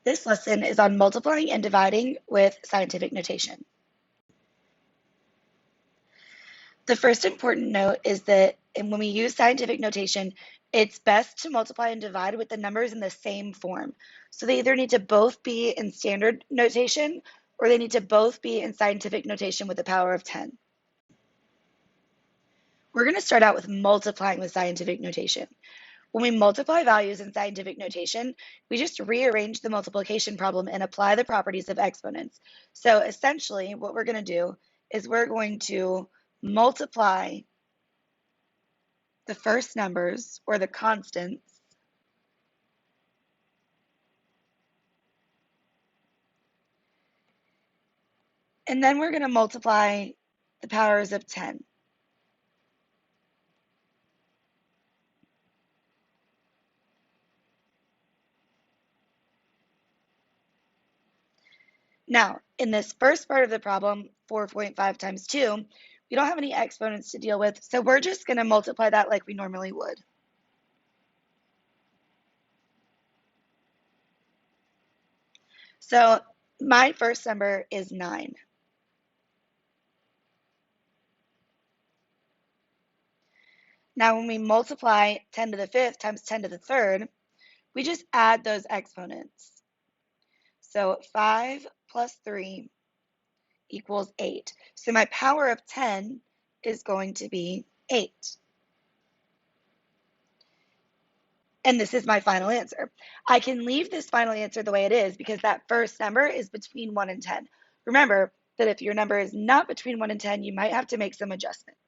This lesson is on multiplying and dividing with scientific notation. The first important note is that when we use scientific notation, it's best to multiply and divide with the numbers in the same form. So they either need to both be in standard notation or they need to both be in scientific notation with the power of 10. We're going to start out with multiplying with scientific notation. When we multiply values in scientific notation, we just rearrange the multiplication problem and apply the properties of exponents. So essentially, what we're going to do is we're going to multiply the first numbers, or the constants, and then we're going to multiply the powers of 10. Now, in this first part of the problem, 4.5 times 2, we don't have any exponents to deal with, so we're just going to multiply that like we normally would. So my first number is 9. Now, when we multiply 10 to the 5th times 10 to the 3rd, we just add those exponents. So 5 plus 3 equals 8. So my power of 10 is going to be 8. And this is my final answer. I can leave this final answer the way it is because that first number is between 1 and 10. Remember that if your number is not between 1 and 10, you might have to make some adjustments.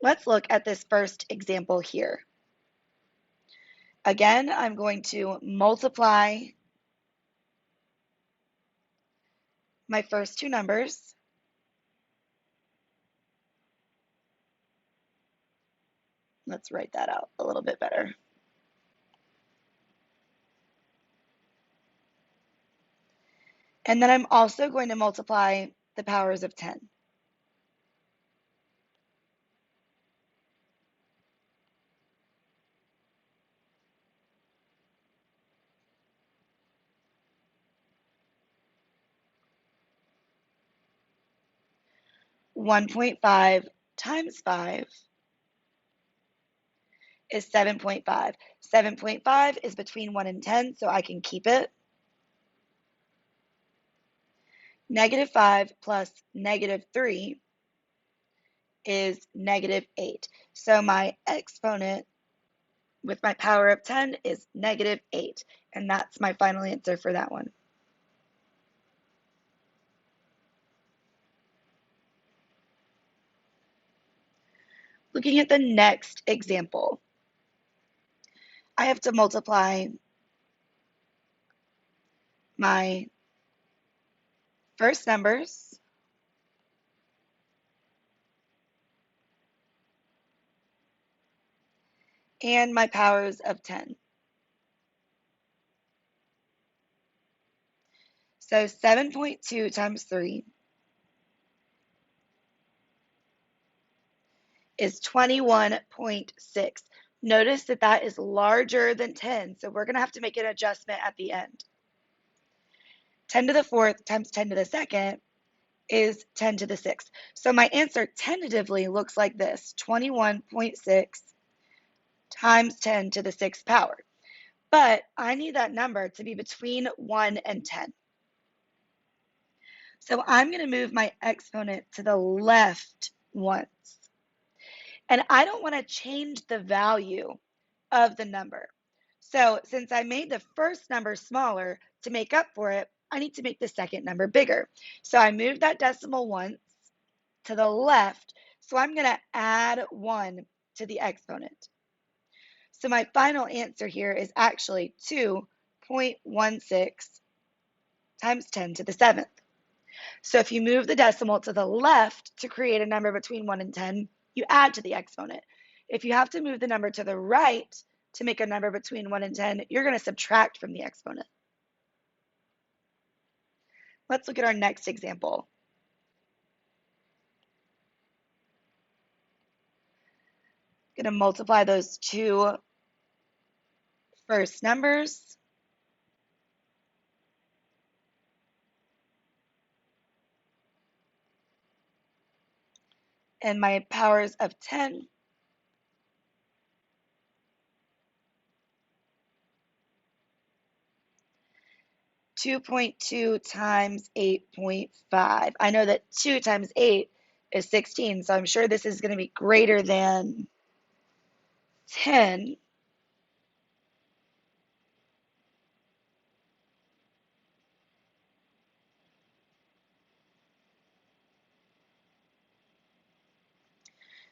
Let's look at this first example here. Again, I'm going to multiply my first two numbers. Let's write that out a little bit better. And then I'm also going to multiply the powers of 10. One point five times 5 is 7.5. 7.5 is between 1 and 10, so I can keep it. Negative 5 plus negative 3 is negative 8. So my exponent with my power of 10 is negative 8. And that's my final answer for that one. Looking at the next example, I have to multiply my first numbers and my powers of 10. So 7.2 times 3 is 21.6. Notice that that is larger than 10, so we're going to have to make an adjustment at the end. 10 to the 4th times 10 to the 2nd is 10 to the 6th. So my answer tentatively looks like this, 21.6 times 10 to the 6th power. But I need that number to be between 1 and 10. So I'm going to move my exponent to the left once. And I don't want to change the value of the number. So since I made the first number smaller, to make up for it, I need to make the second number bigger. So I moved that decimal once to the left. So I'm going to add 1 to the exponent. So my final answer here is actually 2.16 times 10 to the 7th. So if you move the decimal to the left to create a number between 1 and 10, you add to the exponent. If you have to move the number to the right to make a number between 1 and 10, you're going to subtract from the exponent. Let's look at our next example. I'm going to multiply those two first numbers. And my powers of 10. 2.2 times 8.5. I know that 2 times 8 is 16, so I'm sure this is going to be greater than 10.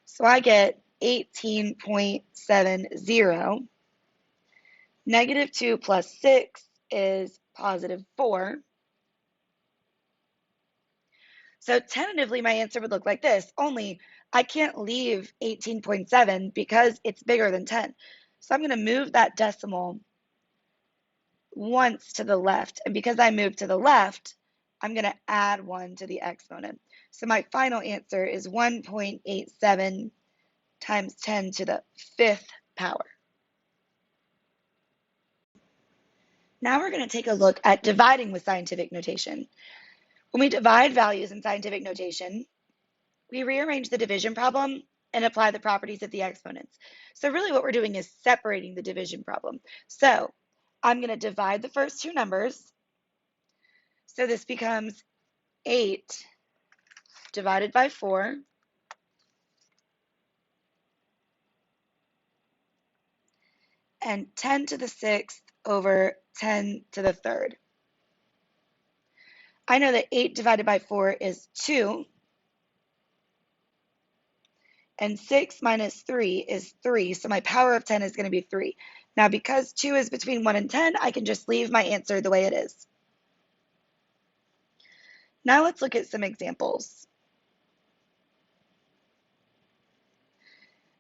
So I get 18.70. Negative 2 plus 6 is positive 4. So tentatively, my answer would look like this, only I can't leave 18.7 because it's bigger than 10. So I'm going to move that decimal once to the left. And because I moved to the left, I'm going to add 1 to the exponent. So my final answer is 1.87 times 10 to the 5th power. Now we're going to take a look at dividing with scientific notation. When we divide values in scientific notation, we rearrange the division problem and apply the properties of the exponents. So really what we're doing is separating the division problem. So I'm going to divide the first two numbers. So this becomes 8 divided by 4 and 10 to the 6th over 10 to the 3rd. I know that 8 divided by 4 is 2, and 6 minus 3 is 3, so my power of 10 is going to be 3. Now, because 2 is between 1 and 10, I can just leave my answer the way it is. Now let's look at some examples.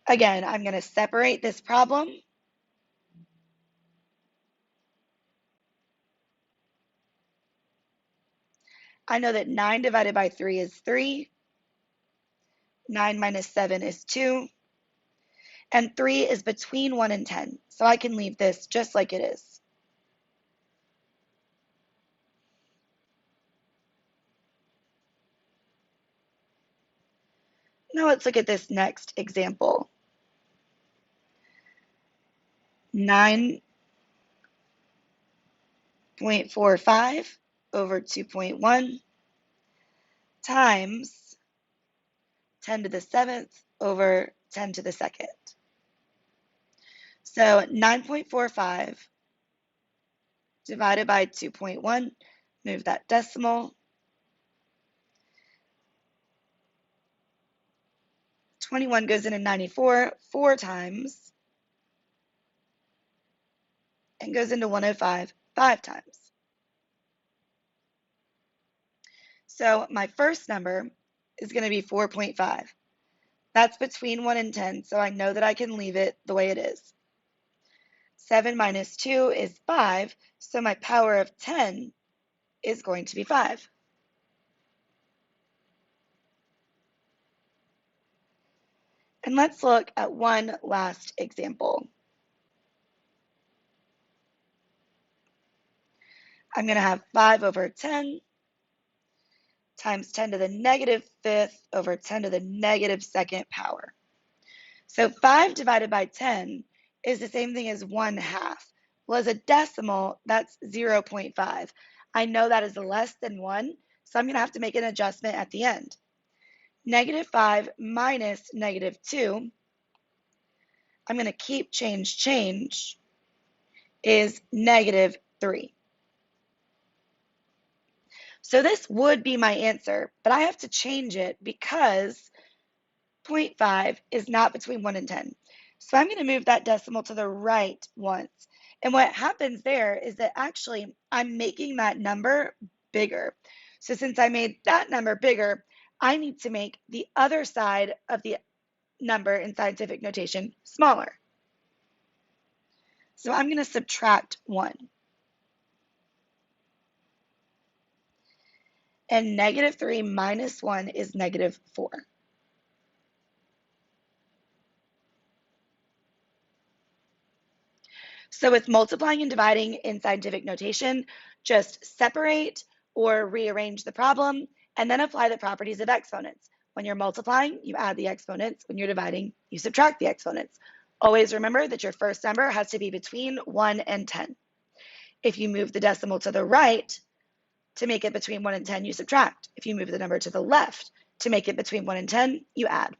Again, I'm going to separate this problem. I know that 9 divided by 3 is 3. 9 minus 7 is 2. And 3 is between 1 and 10, so I can leave this just like it is. Now let's look at this next example. 9.45 over 2.1 times 10 to the 7th over 10 to the 2nd. So 9.45 divided by 2.1, move that decimal. 21 goes into 94 4 times and goes into 105 5 times. So my first number is going to be 4.5. That's between 1 and 10, so I know that I can leave it the way it is. 7 minus 2 is 5, so my power of 10 is going to be 5. And let's look at one last example. I'm going to have 5 over 10 times 10 to the negative 5th over 10 to the negative 2nd power. So 5 divided by 10 is the same thing as 1/2. Well, as a decimal, that's 0.5. I know that is less than 1, so I'm going to have to make an adjustment at the end. Negative 5 minus negative 2, I'm going to keep change, is negative 3. So this would be my answer, but I have to change it because 0.5 is not between 1 and 10. So I'm going to move that decimal to the right once. And what happens there is that actually I'm making that number bigger. So since I made that number bigger, I need to make the other side of the number in scientific notation smaller. So I'm going to subtract 1. And negative 3 minus 1 is negative 4. So with multiplying and dividing in scientific notation, just separate or rearrange the problem and then apply the properties of exponents. When you're multiplying, you add the exponents. When you're dividing, you subtract the exponents. Always remember that your first number has to be between 1 and 10. If you move the decimal to the right to make it between 1 and 10, you subtract. If you move the number to the left to make it between 1 and 10, you add.